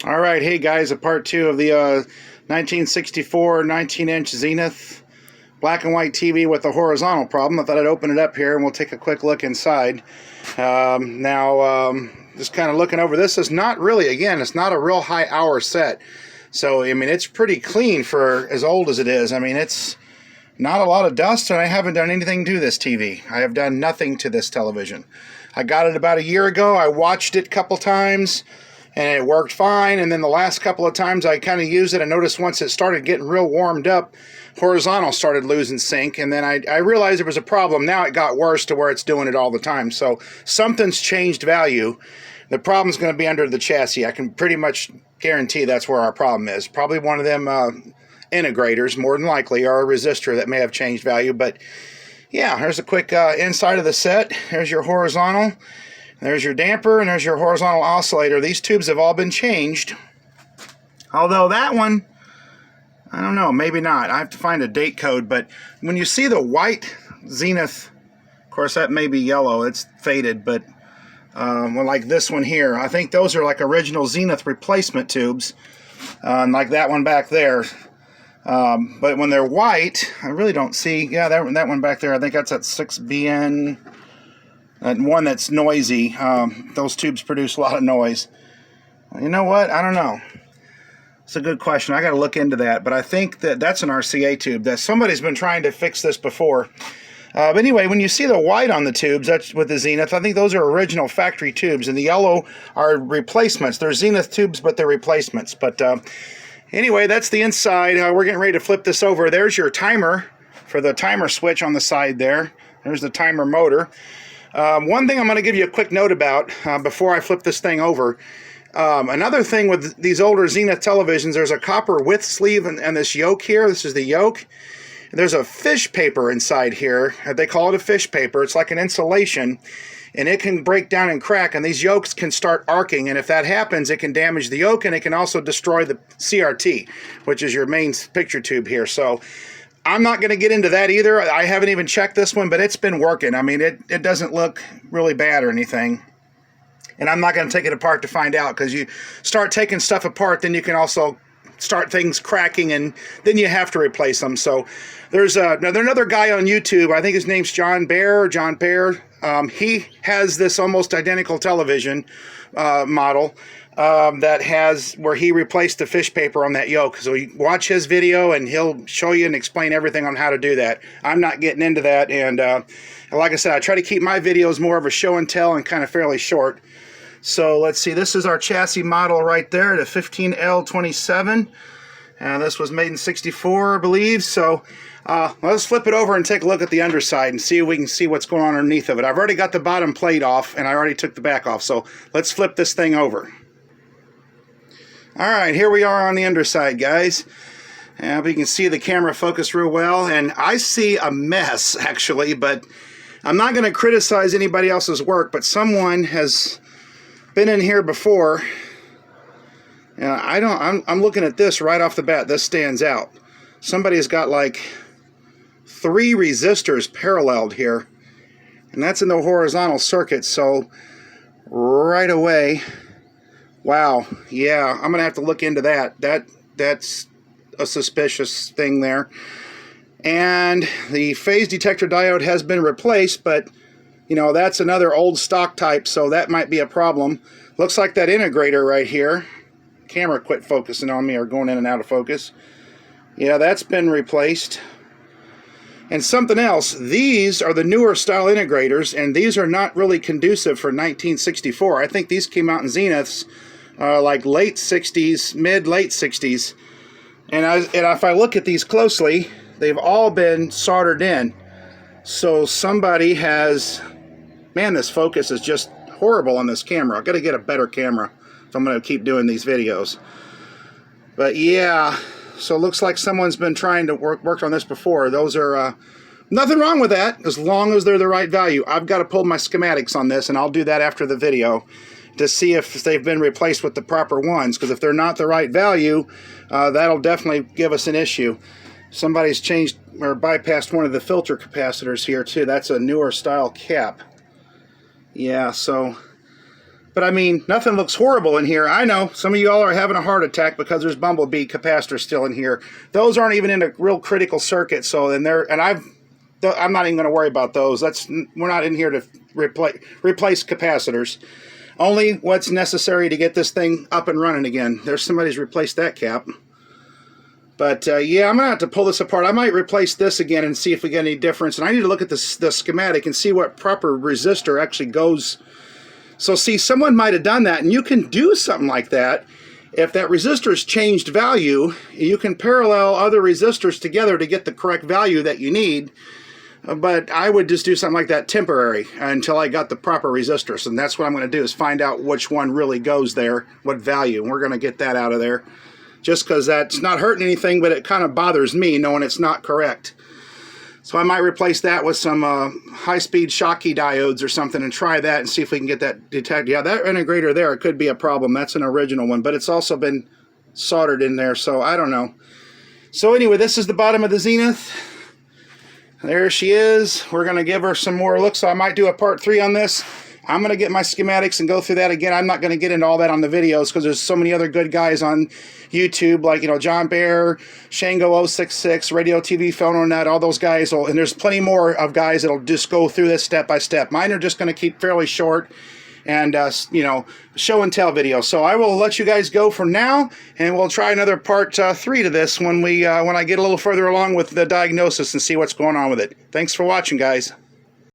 All right, hey guys, a part two of the 1964 19-inch Zenith black and white TV with the horizontal problem. I thought I'd open it up here and we'll take a quick look inside. Just kind of looking over this is not really, again, it's not a real high hour set. So, I mean, it's pretty clean for as old as it is. I mean, it's not a lot of dust, and I haven't done anything to this TV. I have done nothing to this television. I got it about a year ago. I watched it a couple times, and it worked fine. And then the last couple of times I kind of used it, I noticed once it started getting real warmed up, horizontal started losing sync, and then I realized there was a problem. Now it got worse to where it's doing it all the time. So something's changed value. The problem's going to be under the chassis. I can pretty much guarantee that's where our problem is. Probably one of them integrators, more than likely, or a resistor that may have changed value. But yeah, here's a quick inside of the set. There's your horizontal. There's your damper, and there's your horizontal oscillator. These tubes have all been changed. Although that one, I don't know, maybe not. I have to find a date code, but when you see the white Zenith, of course that may be yellow, it's faded, but well, like this one here, I think those are like original Zenith replacement tubes, like that one back there. But when they're white, I really don't see, yeah, that one back there, I think that's at 6BN. That one that's noisy. Those tubes produce a lot of noise. You know what? I don't know. It's a good question. I got to look into that. But I think that's an RCA tube. That somebody's been trying to fix this before. But anyway, when you see the white on the tubes, that's with the Zenith. I think those are original factory tubes, and the yellow are replacements. They're Zenith tubes, but they're replacements. But anyway, that's the inside. We're getting ready to flip this over. There's your timer for the timer switch on the side there. There's the timer motor. One thing I'm going to give you a quick note about before I flip this thing over. Another thing with these older Zenith televisions, there's a copper width sleeve and this yoke here. This is the yoke. There's a fish paper inside here. They call it a fish paper. It's like an insulation, and it can break down and crack, and these yokes can start arcing, and if that happens, it can damage the yoke, and it can also destroy the CRT, which is your main picture tube here. So I'm not going to get into that either. I haven't even checked this one, but it's been working. I mean, it doesn't look really bad or anything. And I'm not going to take it apart to find out, because you start taking stuff apart, then you can also start things cracking, and then you have to replace them. So there's another guy on YouTube. I think his name's John Bear. He has this almost identical television model that has where he replaced the fish paper on that yoke. So you watch his video and he'll show you and explain everything on how to do that. I'm not getting into that, and like I said, I try to keep my videos more of a show and tell and kind of fairly short. So let's see, this is our chassis model right there, the 15L27. This was made in '64, I believe. So let's flip it over and take a look at the underside and see if we can see what's going on underneath of it. I've already got the bottom plate off, and I already took the back off. So let's flip this thing over. All right, here we are on the underside, guys. But you can see the camera focused real well, and I see a mess, actually, but I'm not going to criticize anybody else's work, but someone has been in here before. I'm looking at this right off the bat. This stands out. Somebody's got like 3 resistors paralleled here, and that's in the horizontal circuit. So right away, wow, yeah, I'm gonna have to look into that. That's a suspicious thing there. And the phase detector diode has been replaced, but you know, that's another old stock type, so that might be a problem. Looks like that integrator right here. Camera quit focusing on me or going in and out of focus. Yeah, that's been replaced. And something else, these are the newer style integrators, and these are not really conducive for 1964. I think these came out in Zeniths like late 60s, mid-late 60s. And if I look at these closely, they've all been soldered in. So somebody has... Man, this focus is just horrible on this camera. I've got to get a better camera if I'm going to keep doing these videos. But yeah, so it looks like someone's been trying to work on this before. Those are nothing wrong with that, as long as they're the right value. I've got to pull my schematics on this, and I'll do that after the video to see if they've been replaced with the proper ones, because if they're not the right value, that'll definitely give us an issue. Somebody's changed or bypassed one of the filter capacitors here too. That's a newer style cap. Yeah, so But I mean, nothing looks horrible in here. I know some of y'all are having a heart attack because there's bumblebee capacitors still in here. Those aren't even in a real critical circuit, so then I'm not even going to worry about those. We're not in here to replace capacitors. Only what's necessary to get this thing up and running again. There's somebody's replaced that cap. But yeah, I'm going to have to pull this apart. I might replace this again and see if we get any difference. And I need to look at the schematic and see what proper resistor actually goes. So see, someone might have done that, and you can do something like that. If that resistor's changed value, you can parallel other resistors together to get the correct value that you need. But I would just do something like that temporary until I got the proper resistors. And that's what I'm going to do, is find out which one really goes there, what value. And we're going to get that out of there. Just because that's not hurting anything, but it kind of bothers me knowing it's not correct. So I might replace that with some high-speed Schottky diodes or something and try that and see if we can get that detected. Yeah, that integrator there, it could be a problem. That's an original one, but it's also been soldered in there, so I don't know. So anyway, this is the bottom of the Zenith. There she is. We're going to give her some more looks, so I might do a part 3 on this. I'm going to get my schematics and go through that again. I'm not going to get into all that on the videos because there's so many other good guys on YouTube, like, you know, John Bear, Shango066, Radio TV, PhonoNet, all those guys. And there's plenty more of guys that'll just go through this step by step. Mine are just going to keep fairly short and, you know, show and tell videos. So I will let you guys go for now, and we'll try another part 3 to this when I get a little further along with the diagnosis and see what's going on with it. Thanks for watching, guys.